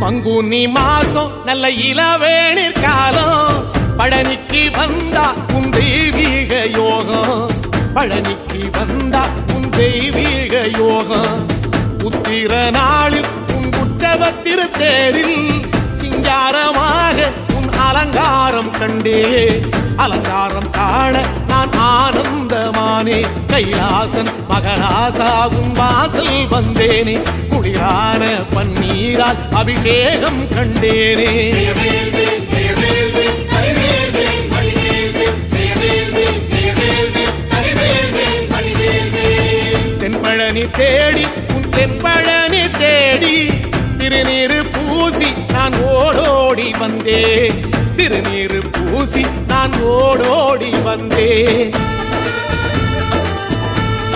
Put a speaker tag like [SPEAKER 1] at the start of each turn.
[SPEAKER 1] பங்குனி மாசம் நல்ல இளவேணிற் காலம் பழனிக்கு வந்தா உன் தெய்வீக யோகம் பழனிக்கு வந்தா உன் தெய்வீக யோகம் உத்திர நாளில் உன் உற்சவத்திரு தேரில் சிங்காரமாக உன் அலங்காரம் கண்டே அலங்காரம் காண நான் ஆனந்தமானே கைலாசன் மகராசாவும் வாசல் வந்தேனே குளிரான பன்னீரால் அபிஷேகம் கண்டேனே தென்பழனி தேடி உன் தென்பழனி தேடி திருநீரு பூசி நான் ஓடோடி வந்தேன் திருநீரு பூசி நான் ஓடோடி வந்தேன்